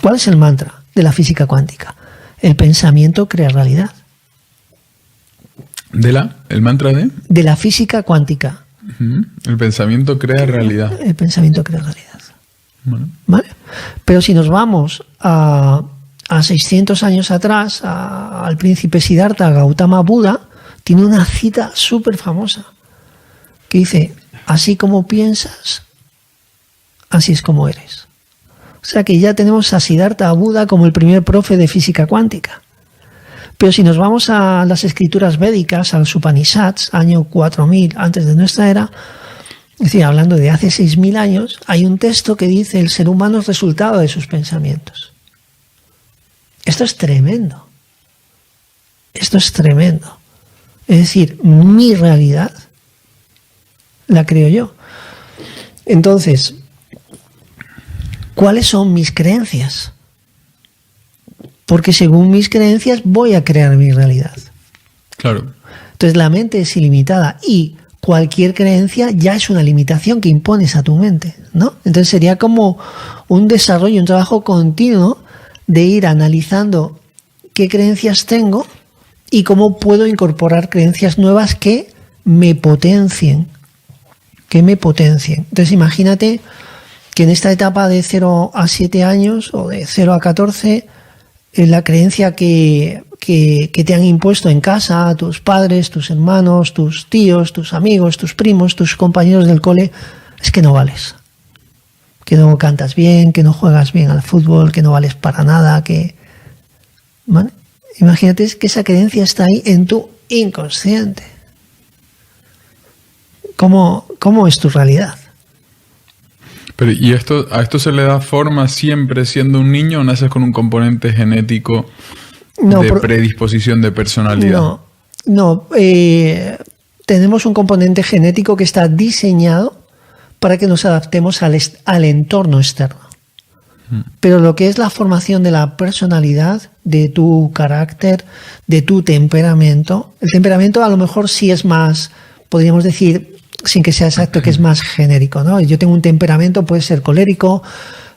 ¿Cuál es el mantra de la física cuántica? El pensamiento crea realidad. ¿El mantra de? De la física cuántica. El pensamiento crea realidad. El pensamiento crea realidad. Bueno. ¿Vale? Pero si nos vamos a 600 años atrás, al príncipe Siddhartha Gautama Buda, tiene una cita súper famosa que dice: así como piensas, así es como eres. O sea que ya tenemos a Siddhartha Buda como el primer profe de física cuántica. Pero si nos vamos a las escrituras védicas, al Upanishads, año 4000 antes de nuestra era, es decir, hablando de hace 6000 años, hay un texto que dice: el ser humano es resultado de sus pensamientos. Esto es tremendo. Esto es tremendo. Es decir, mi realidad la creo yo. Entonces, ¿cuáles son mis creencias? Porque según mis creencias voy a crear mi realidad. Claro. Entonces la mente es ilimitada y cualquier creencia ya es una limitación que impones a tu mente, ¿no? Entonces sería como un desarrollo, un trabajo continuo de ir analizando qué creencias tengo y cómo puedo incorporar creencias nuevas que me potencien. Entonces imagínate que en esta etapa de 0 a 7 años o de 0 a 14, la creencia que te han impuesto en casa, tus padres, tus hermanos, tus tíos, tus amigos, tus primos, tus compañeros del cole, es que no vales. Que no cantas bien, que no juegas bien al fútbol, que no vales para nada, que... ¿Vale? Imagínate que esa creencia está ahí en tu inconsciente. ¿Cómo es tu realidad? Pero, ¿y a esto se le da forma siempre siendo un niño o naces con un componente genético de predisposición de personalidad? No. Tenemos un componente genético que está diseñado para que nos adaptemos al entorno externo. Pero lo que es la formación de la personalidad, de tu carácter, de tu temperamento, el temperamento a lo mejor sí es más, podríamos decir, sin que sea exacto, que es más genérico, ¿no? Yo tengo un temperamento, puede ser colérico,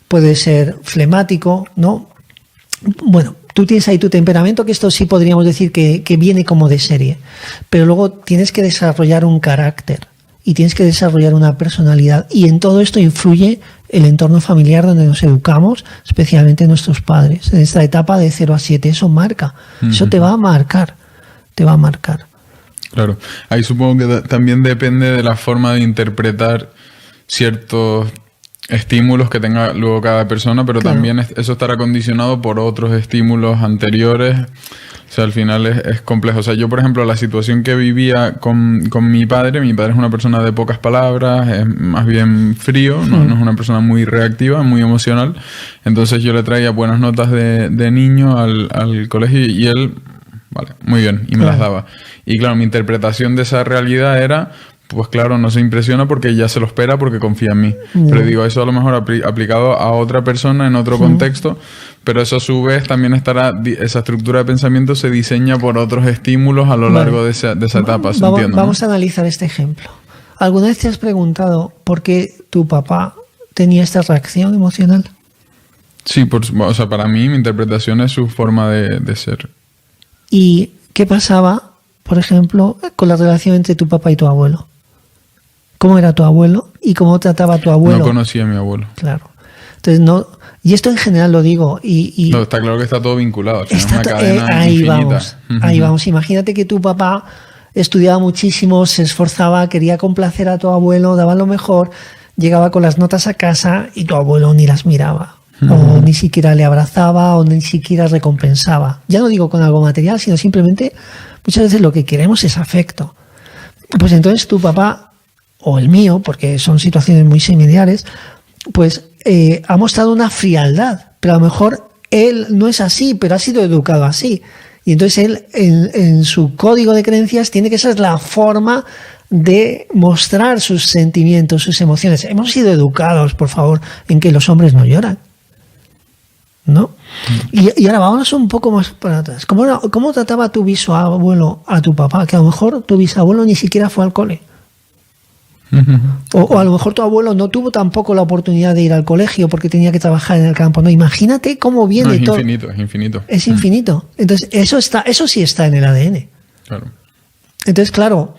puede ser flemático, ¿no? Bueno, tú tienes ahí tu temperamento, que esto sí podríamos decir que viene como de serie, pero luego tienes que desarrollar un carácter y tienes que desarrollar una personalidad, y en todo esto influye el entorno familiar donde nos educamos, especialmente nuestros padres. En esta etapa de 0 a 7 eso marca, eso te va a marcar. Claro, ahí supongo que también depende de la forma de interpretar ciertos estímulos que tenga luego cada persona, pero claro, también eso estará condicionado por otros estímulos anteriores. O sea, al final es complejo. O sea, yo, por ejemplo, la situación que vivía con mi padre es una persona de pocas palabras, es más bien frío, no es una persona muy reactiva, muy emocional. Entonces yo le traía buenas notas de niño al colegio y él, vale, muy bien, y me las daba. Y claro, mi interpretación de esa realidad era, pues claro, no se impresiona porque ya se lo espera porque confía en mí. Pero digo, eso a lo mejor aplicado a otra persona en otro contexto, pero eso a su vez también esa estructura de pensamiento se diseña por otros estímulos a lo largo de esa etapa. Vamos a analizar este ejemplo. ¿Alguna vez te has preguntado por qué tu papá tenía esta reacción emocional? Sí, o sea, para mí mi interpretación es su forma de ser. ¿Y qué pasaba, por ejemplo, con la relación entre tu papá y tu abuelo? ¿Cómo era tu abuelo y cómo trataba a tu abuelo? No conocía a mi abuelo. Claro. Entonces, no, y esto en general lo digo. No, está claro que está todo vinculado. Es una cadena ahí infinita. Ahí vamos. Imagínate que tu papá estudiaba muchísimo, se esforzaba, quería complacer a tu abuelo, daba lo mejor, llegaba con las notas a casa y tu abuelo ni las miraba. O ni siquiera le abrazaba o ni siquiera recompensaba. Ya no digo con algo material, sino simplemente muchas veces lo que queremos es afecto. Pues entonces tu papá, o el mío, porque son situaciones muy similares, pues ha mostrado una frialdad, pero a lo mejor él no es así, pero ha sido educado así. Y entonces él, en su código de creencias, tiene que ser la forma de mostrar sus sentimientos, sus emociones. Hemos sido educados, por favor, en que los hombres no lloran, ¿no? Y ahora vámonos un poco más para atrás. ¿Cómo trataba tu bisabuelo a tu papá? Que a lo mejor tu bisabuelo ni siquiera fue al cole. O a lo mejor tu abuelo no tuvo tampoco la oportunidad de ir al colegio porque tenía que trabajar en el campo. No, imagínate cómo viene todo. Es infinito. Es infinito. Entonces, eso sí está en el ADN. Claro. Entonces, claro,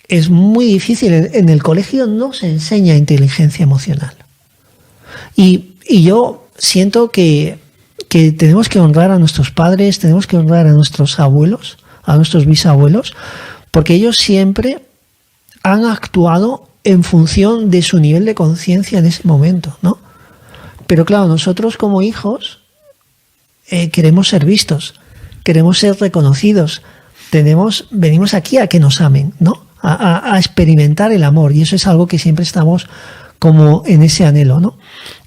es muy difícil. En el colegio no se enseña inteligencia emocional. Y yo siento que tenemos que honrar a nuestros padres, tenemos que honrar a nuestros abuelos, a nuestros bisabuelos, porque ellos siempre han actuado en función de su nivel de conciencia en ese momento, ¿no? Pero claro, nosotros como hijos queremos ser vistos, queremos ser reconocidos, venimos aquí a que nos amen, ¿no? A experimentar el amor, y eso es algo que siempre estamos como en ese anhelo, ¿no?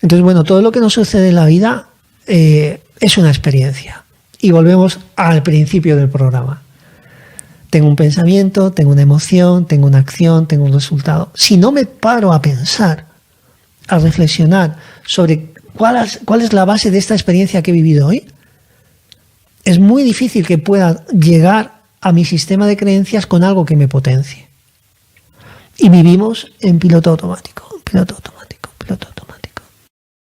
Entonces, bueno, todo lo que nos sucede en la vida es una experiencia. Y volvemos al principio del programa. Tengo un pensamiento, tengo una emoción, tengo una acción, tengo un resultado. Si no me paro a pensar, a reflexionar sobre cuál es la base de esta experiencia que he vivido hoy, es muy difícil que pueda llegar a mi sistema de creencias con algo que me potencie. Y vivimos en piloto automático.